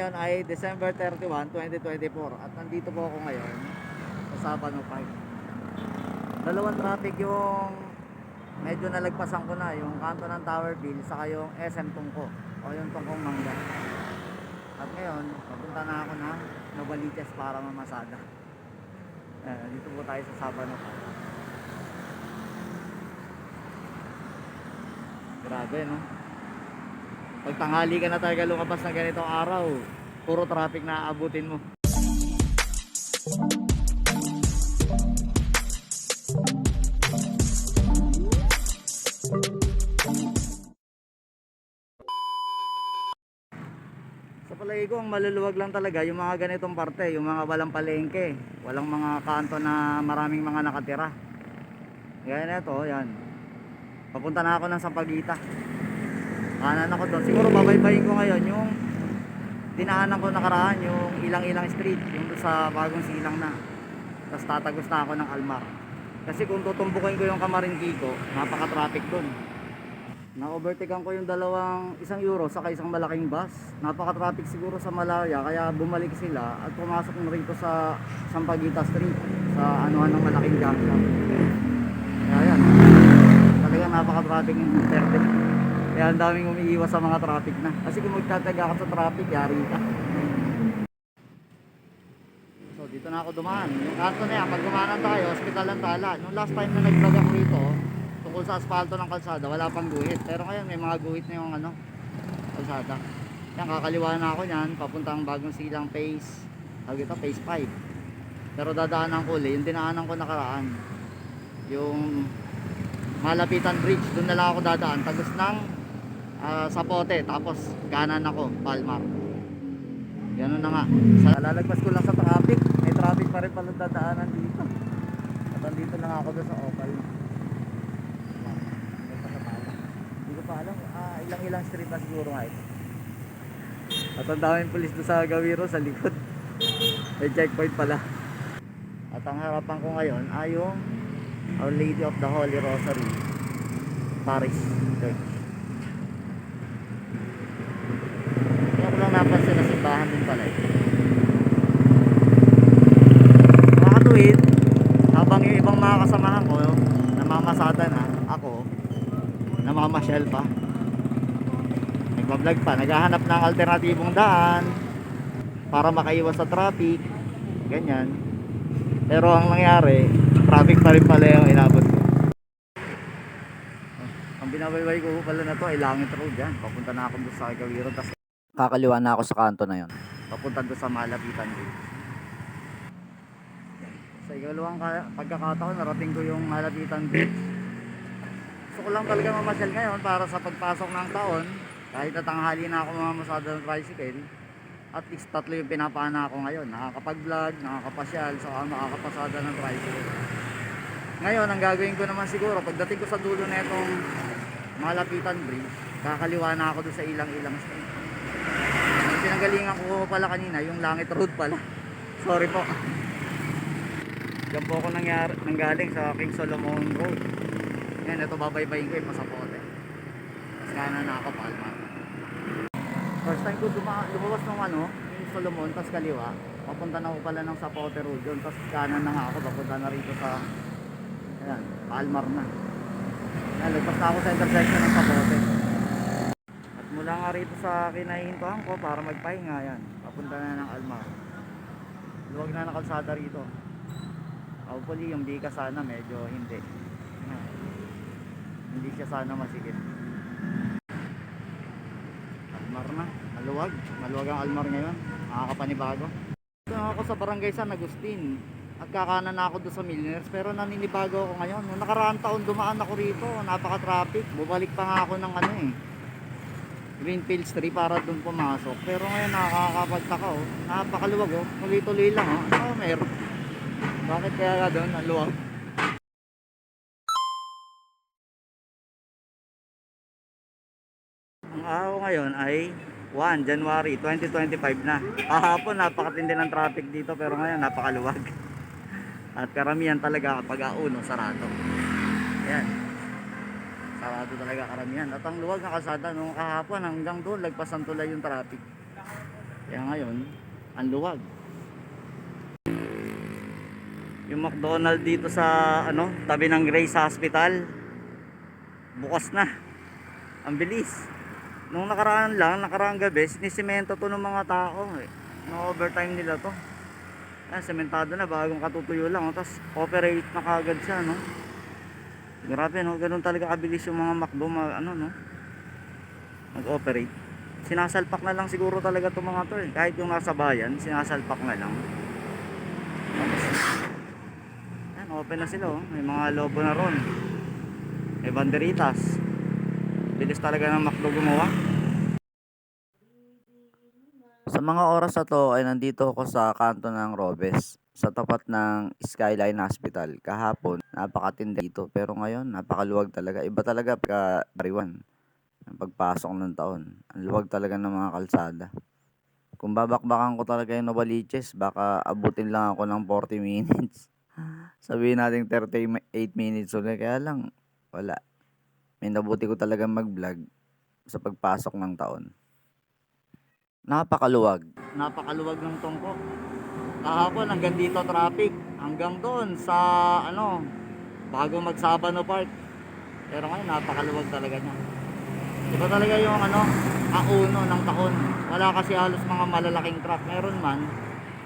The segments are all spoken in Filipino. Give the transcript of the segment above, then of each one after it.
ngayon ay December 31, 2024 at nandito po ako ngayon sa Sabano Park. Dalawang traffic yung medyo nalagpasan ko na, yung kanto ng Tower Bill saka yung SM Tungko o yung Tungkong Mangga. At ngayon, papunta na ako ng Novaliches para mamasada. Dito po tayo sa Sabano Park. Grabe, no? Pag tanghali ka na talaga lumabas na ganitong araw, puro traffic na aabutin mo. Sa palagi ko, ang maluluwag lang talaga yung mga ganitong parte, yung mga walang palengke, walang mga kanto na maraming mga nakatira. Gaya na ito, yan. Papunta na ako ng Sampaguita. Kanan ako doon. Siguro babaybayin ko ngayon yung dinaanan ko nakaraan, yung ilang-ilang street, yung doon sa bagong silang na. Tapos tatagos na ako ng Almar. Kasi kung tutumbukin ko yung Kamarintico, napaka-traffic doon. Na-overtakean ko yung isang euro saka isang malaking bus. Napaka-traffic siguro sa Malaya, kaya bumalik sila at pumasok na rito sa Sampaguita Street, sa anuhan ng malaking junction. Kaya yan, talagang napaka-traffic yung Duterte. Kaya ang daming umiiwas sa mga traffic na. Kasi kung magtataga ka sa traffic, yari ka. So dito na ako dumaan. Yung kanto na yan, pag dumanan tayo, Hospital Antala. Nung last time na nag-vlog ako rito, tungkol sa asfalto ng kalsada, wala pang guhit. Pero ngayon may mga guhit na yung kalsada. Yan, kakaliwa na ako yan, papuntang bagong silang phase, phase 5. Pero dadaanan ko ulit, yung dinaanan ko nakaraan, yung Malapitan Bridge, doon na lang ako dadaan, tagos ng Sapote, tapos kanan ako, Palmar. Ganun na nga. Lalagpas ko lang sa traffic. May traffic pa rin pala dadaanan dito. At andito na nga ako doon sa Opal. Hindi ko pa alam, ilang street na siguro nga ito. At ang daming pulis doon sa Gawiro sa likod. May checkpoint pala. At ang harapan ko ngayon ay yung Our Lady of the Holy Rosary Parish Church. Napansin na simbahan din pala eh. Makatuwid, habang yung ibang mga kasamahan ko namamasada na, ako namamasyal pa, nagbablog pa, naghahanap ng alternatibong daan para makaiwas sa traffic, ganyan. Pero ang nangyari, traffic pa rin pala yung inabot ko. Ang binabaybay ko pala na to ay Langit Road yan. Papunta na ako doon sa Gawiro, tas kakaliwa na ako sa kanto na yon, papunta doon sa Malapitan Bridge. Sa ikalawang pagkakataon, narating ko yung Malapitan Bridge. Gusto ko lang talaga mamasyal ngayon para sa pagpasok ng taon, kahit natanghali na ako mamamasada ng tricycle, at least tatlo yung pinapana ko ngayon, nakakapag-vlog, nakakapasyal, saka makakapasada ng tricycle. Ngayon, ang gagawin ko naman siguro, pagdating ko sa dulo na itong Malapitan Bridge, kakaliwa na ako doon sa ilang-ilang street. Pinanggalingan ko pala kanina yung Langit Road pala. Sorry po. Diyan po ako nanggaling sa King Solomon Road. Yan, ito babaybayin ko yung Pasapote. Tapos kanan na ako, Palma. First time ko lumabas ng King Solomon, tapos kaliwa. Papunta na ako pala ng Sapote Road yun. Tapos kanan na nga ako, papunta na rito sa Palmar na. Yan, lagpas na ako sa intersection ng Sapote. Mula nga rito sa kinahintuhan ko para magpahinga, yan, papunta na ng Almar. Luwag na nakalsada rito. Hopefully yung bika sana medyo hindi siya sana masikip. Almar na, maluwag ang Almar ngayon, nakakapanibago. Ito na ako sa barangay San Agustin at kakanan na ako doon sa Millionaires, pero naninibago ako ngayon. Noong nakaraang taon dumaan ako rito, napaka traffic, bumalik pa nga ako ng Greenfields 3 para doon pumasok. Pero ngayon nakakapagtaka napakaluwag tuloy-tuloy lang meron. Bakit kaya doon ang luwag? Ang araw ngayon ay 1 January 2025 na. Kahapon napakatindi ng traffic dito, pero ngayon napakaluwag. At karamihan talaga kapag sarado. Yan, sarado talaga karamihan. At ang luwag na kalsada nung kahapon hanggang doon lagpasan tulay yung traffic. Kaya ngayon, ang luwag. Yung McDonald dito sa ano, tabi ng Grace Hospital, bukas na. Ang bilis. Nung nakaraang gabi, sinisemento to ng mga tao eh. No overtime nila to. Sementado na, bagong katutuyo lang. Tapos operate na kagad siya, no? Grabe, no? Ganun talaga kabilis yung mga McDo, ano, no? Mag-operate. Sinasalpak na lang siguro talaga itong mga to eh. Kahit yung nasa bayan, sinasalpak na lang. Tapos, yan, open na sila, oh. May mga lobo na ron. May banderitas. Bilis talaga ng McDo gumawa. Sa mga oras na to ay nandito ako sa kanto ng Robes, sa tapat ng Skyline Hospital. Kahapon, napakatindi dito. Pero ngayon, napakaluwag talaga. Iba talaga pagka bariwan, ang pagpasok ng taon. Ang luwag talaga ng mga kalsada. Kung babakbakan ko talaga yung Novaliches, baka abutin lang ako ng 40 minutes. Sabihin natin 38 minutes ulit. Kaya lang, wala. May nabuti ko talaga mag-vlog sa pagpasok ng taon. Napakaluwag. Napakaluwag ng tungko. Kahapon hanggang dito traffic. Hanggang doon sa ano, bago mag-Sabano Park. Pero ngayon napakaluwag talaga niya. Iba talaga yung ano, auno ng taon. Wala kasi halos mga malalaking truck. Meron man,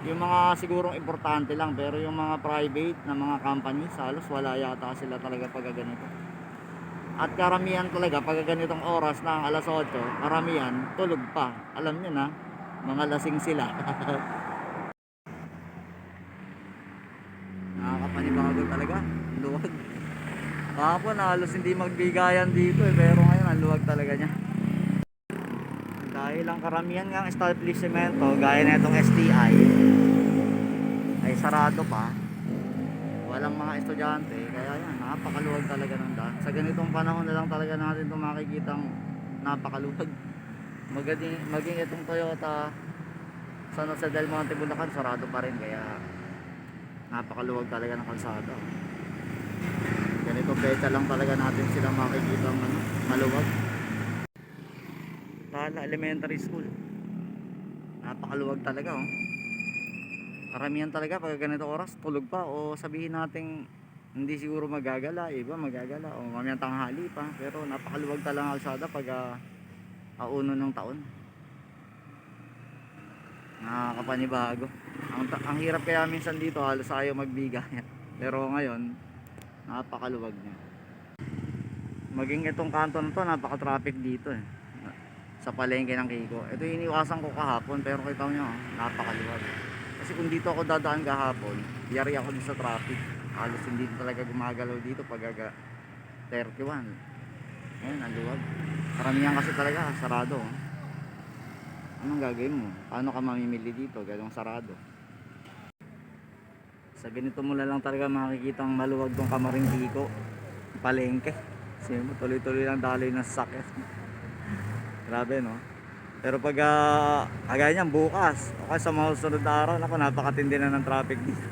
yung mga sigurong importante lang. Pero yung mga private na mga companies, halos wala yata sila talaga pag ganito. At karamihan talaga pag ganitong oras na alas 8, karamihan tulog pa. Alam niyo na, mga lasing sila. Nakakapanibago talaga, luwag. Kahapon halos hindi magbigayan dito eh, pero ngayon ang luwag talaga niya. Dahil ang karamihan ng establishmento gaya na itong STI ay sarado pa, walang mga estudyante, kaya yan, napakaluwag talaga ng daan. Sa ganitong panahon na lang talaga natin itong makikitang napakaluwag. Maging itong Toyota sa Del Monte Bulacan, sarado pa rin, kaya napakaluwag talaga ng kalsada. Ganito petsa lang talaga natin sila makikita ano, maluwag. Tala Elementary School, napakaluwag talaga, oh. Karamihan talaga pag ganito oras tulog pa, o sabihin natin hindi siguro magagala, iba magagala o mamayang tanghali pa, pero napakaluwag talaga ng kalsada pag auno ng taon. Nakakapanibago. Ang hirap kaya minsan dito, halos ayaw magbigayan. Pero ngayon, napakaluwag niya. Maging itong kanto na to, napaka-traffic dito eh. Sa palengke ng Kiko. Ito yung iniwasan ko kahapon, pero kita nyo, napakaluwag. Kasi kung dito ako dadaan kahapon, yari ako din sa traffic. Halos hindi talaga gumagalaw dito pag 31. Ngayon, ang luwag. Karamihan kasi talaga, sarado. Anong gagawin mo? Paano ka mamimili dito? Ganong sarado. Sa ganito mo na lang talaga makikita ang maluwag tong Kamaring Kiko. Palengke. Kasi mo, tuloy-tuloy lang daloy ng sasakyan. Grabe, no? Pero pag kagaya niyan bukas, o kaya sa mga susunod na araw, napakatindi na ng traffic dito.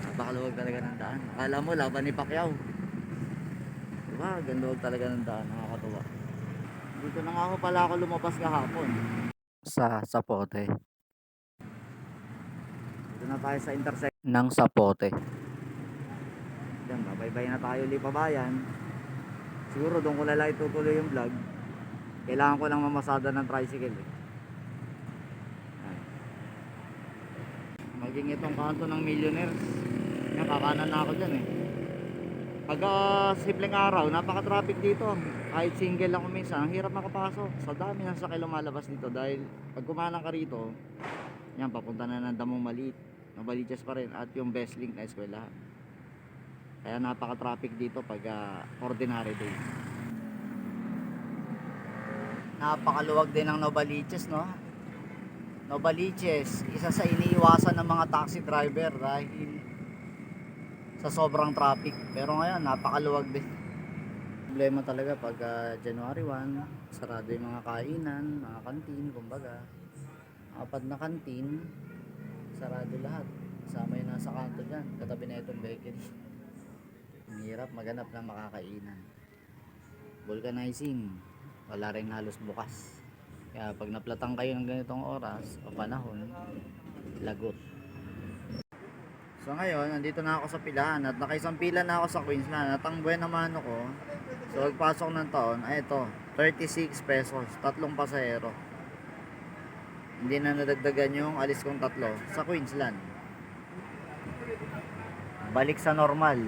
Napakaluwag talaga ng daan. Akala mo laban ni Pacquiao. Diba? Ganduwag talaga ng daan. Nakakatuwa. Dito na nga ako pala ako lumabas kahapon. Sa Sapote. Dito na tayo sa intersection ng Sapote. Yan, babay-bay na tayo Lipabayan. Siguro doon ko na lang itutuloy yung vlog. Kailangan ko lang mamasada ng tricycle eh. Maging itong kanto ng Millionaires. Yan, kakanan na ako dyan eh. Pag simpleng araw, napaka-traffic dito. Kahit single lang minsan, ang hirap makapasok. Sa dami ng sakay lumalabas dito. Dahil pag kumanang ka rito, yan, papunta na ng Damong Maliit. Novaliches pa rin. At yung Best Link na eskwelahan. Kaya napaka-traffic dito pag ordinary day. Napakaluwag din ng Novaliches, no? Novaliches, isa sa iniiwasan ng mga taxi driver dahil sa sobrang traffic. Pero ngayon, napakaluwag din. Problema talaga pag January 1, sarado yung mga kainan, mga kantin, kumbaga. Apat na kantin, sarado lahat. Kasama yung nasa kanto dyan, katabi na itong bakery. Ang hirap maganap ng makakainan. Vulcanizing, wala rin halos bukas. Kaya pag naplatang kayo ng ganitong oras o panahon, lagot. So ngayon, nandito na ako sa pilahan at nakaisang pila na ako sa Queensland at ang buwan naman ako. So pagpasok ng taon, ay ito, 36 pesos, tatlong pasahero. Hindi na nadagdagan yung alis kong tatlo sa Queensland. Balik sa normal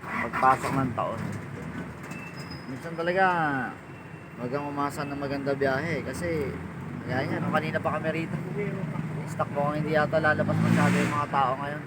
pagpasok ng taon. Minsan talaga magang umasa ng maganda biyahe kasi kaya yan, kanina pa kami rito. Stock mo kung hindi yata lalabas masyado yung mga tao ngayon.